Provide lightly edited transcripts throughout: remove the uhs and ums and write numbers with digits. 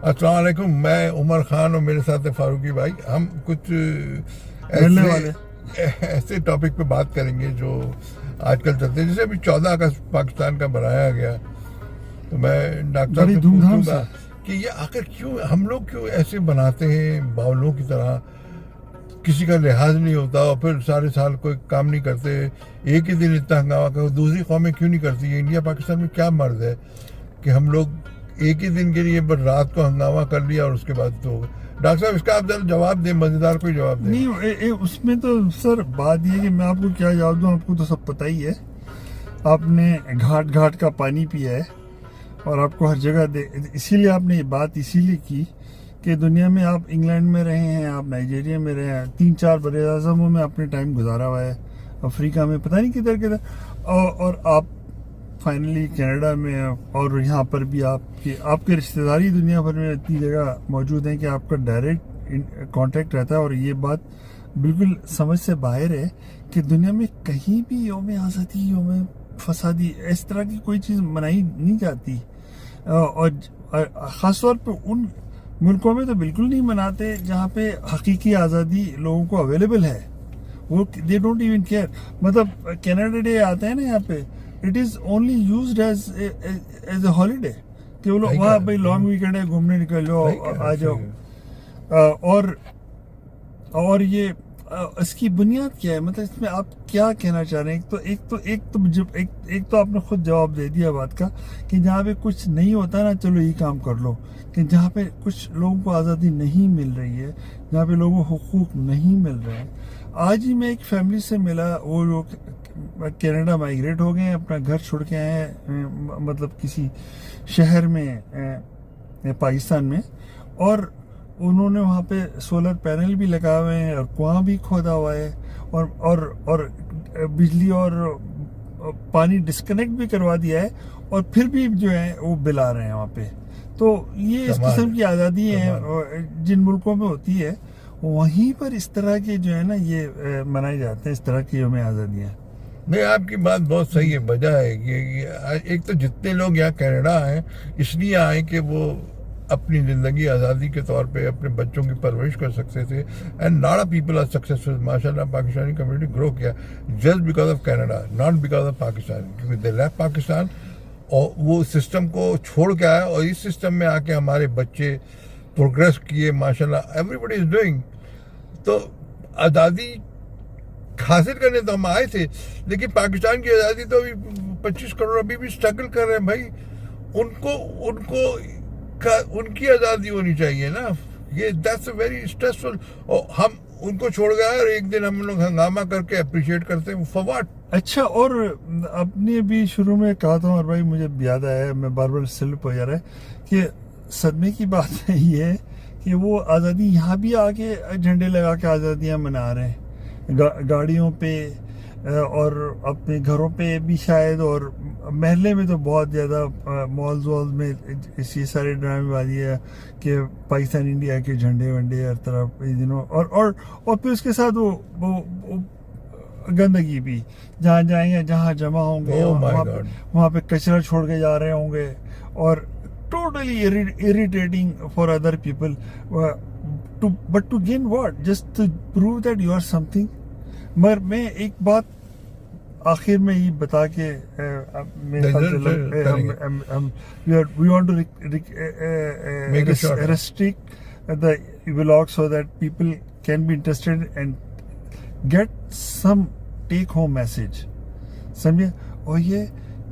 السلام علیکم، میں عمر خان اور میرے ساتھ فاروقی بھائی. ہم کچھ ملنے والے ایسے ٹاپک پہ بات کریں گے جو آج کل چلتے ہیں. جیسے ابھی 14 اگست پاکستان کا بنایا گیا، تو میں ڈاکٹر صاحب بڑی سے دھوم دھام پوچھوں سے. گا کہ یہ آخر کیوں ہم لوگ کیوں ایسے بناتے ہیں باولوں کی طرح، کسی کا لحاظ نہیں ہوتا اور پھر سارے سال کوئی کام نہیں کرتے. ایک ہی دن اتنا ہنگامہ کرو، دوسری قومیں کیوں نہیں کرتی؟ یہ انڈیا پاکستان میں کیا مرض ہے کہ ہم لوگ ایک ہی دن کے لیے بس رات کو ہنگامہ کر لیا اور اس کے بعد تو ڈاکٹر صاحب اس کا آپ ذرا جواب دیں، مزیدار کوئی جواب دیں. نہیں اس میں تو سر بات یہ ہے کہ میں آپ کو کیا جواب دوں. آپ کو تو سب پتہ ہی ہے، آپ نے گھاٹ گھاٹ کا پانی پیا ہے اور آپ کو ہر جگہ اسی لیے آپ نے یہ بات اسی لیے کی کہ دنیا میں آپ انگلینڈ میں رہے ہیں، آپ نائجیریا میں رہے ہیں، 3-4 بر اعظموں میں اپنے ٹائم گزارا ہوا ہے، افریقہ میں پتہ نہیں کدھر کدھر، اور آپ فائنلی کینیڈا میں، اور یہاں پر بھی آپ کے رشتہ داری دنیا بھر میں اتنی جگہ موجود ہیں کہ آپ کا ڈائریکٹ کانٹیکٹ رہتا ہے. اور یہ بات بالکل سمجھ سے باہر ہے کہ دنیا میں کہیں بھی یوم آزادی، یوم فسادی، اس طرح کی کوئی چیز منائی نہیں جاتی. اور خاص طور پہ ان ملکوں میں تو بالکل نہیں مناتے جہاں پہ حقیقی آزادی لوگوں کو اویلیبل ہے. وہ دے ڈونٹ ایون کیئر. مطلب کینیڈا ڈے آتا ہے نا یہاں پہ، it is only used as a holiday کہ وہ لوگ وہاں بھائی لانگ ویکینڈ ہے، گھومنے نکل جاؤ، آ جاؤ. اور یہ اس کی بنیاد کیا ہے؟ مطلب اس میں آپ کیا کہنا چاہ رہے ہیں؟ ایک تو آپ نے خود جواب دے دیا بات کا کہ جہاں پہ کچھ نہیں ہوتا نا، چلو یہ کام کر لو. کہ جہاں پہ کچھ لوگوں کو آزادی نہیں مل رہی ہے، جہاں پہ لوگوں کو حقوق نہیں مل رہے ہیں. آج ہی میں ایک فیملی سے ملا، وہ لوگ کینیڈا مائیگریٹ ہو گئے ہیں، اپنا گھر چھوڑ کے آئے ہیں مطلب کسی شہر میں پاکستان میں، اور انہوں نے وہاں پہ سولر پینل بھی لگا ہوئے ہیں اور کنواں بھی کھودا ہوا ہے، اور بجلی اور پانی ڈسکنیکٹ بھی کروا دیا ہے، اور پھر بھی جو ہے وہ بل آ رہے ہیں وہاں پہ. تو یہ اس قسم کی آزادی ہے جن ملکوں میں ہوتی ہے، وہیں پر اس طرح کے جو ہے نا یہ منائے جاتے ہیں، اس طرح کی یوم آزادیاں. نہیں، آپ کی بات بہت صحیح ہے. وجہ ہے کہ ایک تو جتنے لوگ یہاں کینیڈا آئے اس لیے آئے کہ وہ اپنی زندگی آزادی کے طور پہ اپنے بچوں کی پرورش کر سکتے تھے. And lot of people are successful. ماشاء اللہ پاکستانی کمیونٹی گرو کیا just because of Canada, not because of Pakistan. کیونکہ دے لیفٹ پاکستان اور وہ سسٹم کو چھوڑ کے آیا، اور اس سسٹم میں آ کے ہمارے بچے پروگریس کیے. ماشاء اللہ ایوری بڈی از ڈوئنگ. تو آزادی حاصل کرنے تو ہم آئے تھے، لیکن پاکستان کی آزادی تو ابھی 25 کروڑ ابھی بھی اسٹرگل کر رہے ہیں بھائی. ان کی آزادی ہونی چاہیے نا. یہ دیٹس ویری اسٹریسفل. اور ہم ان کو چھوڑ گئے اور ایک دن ہم لوگ ہنگامہ کر کے اپریشیٹ کرتے ہیں فار واٹ؟ اچھا، اور آپ نے بھی شروع میں کہا تھا اور بھائی مجھے یاد آیا، میں بار بار سلپ ہو جا رہا ہے کہ صدمے کی بات یہ ہے کہ وہ آزادی یہاں بھی آ کے جھنڈے لگا کے آزادیاں منا رہے ہیں، گاڑیوں پہ اور اپنے گھروں پہ بھی شاید، اور محلے میں تو بہت زیادہ مالز والز میں یہ سارے ڈرامے بازی ہے کہ پاکستان انڈیا کے جھنڈے ونڈے ہر طرف اور پھر اس کے ساتھ وہ گندگی بھی جہاں جائیں گے، جہاں جمع ہوں گے وہاں پہ کچرا چھوڑ کے جا رہے ہوں گے، اور totally irritating for other people, but to gain what? Just to prove that you are something. مگر میں ایک بات آخر میں یہ بتا کے میرے خیال سے we want to restrict the vlog so that people can be interested and get some take home message. سمجھے؟ اور یہ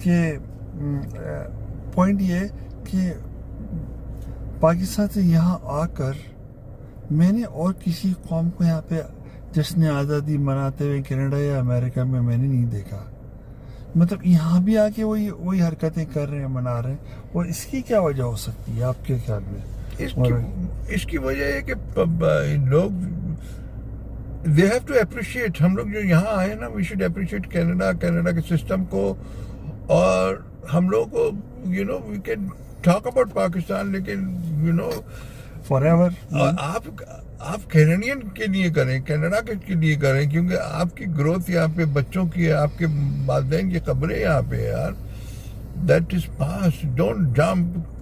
کہ پوائنٹ یہ کہ پاکستان سے یہاں آ کر میں نے اور کسی قوم کو یہاں پہ جشن آزادی مناتے ہوئے کینیڈا یا امریکہ میں نے نہیں دیکھا. مطلب یہاں بھی آ کے وہی حرکتیں کر رہے ہیں، منا رہے ہیں. اور اس کی کیا وجہ ہو سکتی ہے آپ کے خیال میں؟ اس کی وجہ یہ کہ لوگ they have to appreciate. ہم لوگ جو یہاں آئے نا، we should appreciate کینیڈا کے سسٹم کو. اور ہم لوگ کو we can talk about Pakistan, لیکن forever. آپ کینیڈین کے لیے کریں، کینیڈا کے لیے کریں، کیونکہ آپ کی گروتھ یہاں پہ بچوں کی ہے، آپ کے والدین کی قبریں یہاں پہ ہے یار. that is past. Don't jump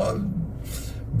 all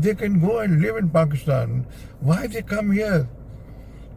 they can go and live in Pakistan. Why they come here?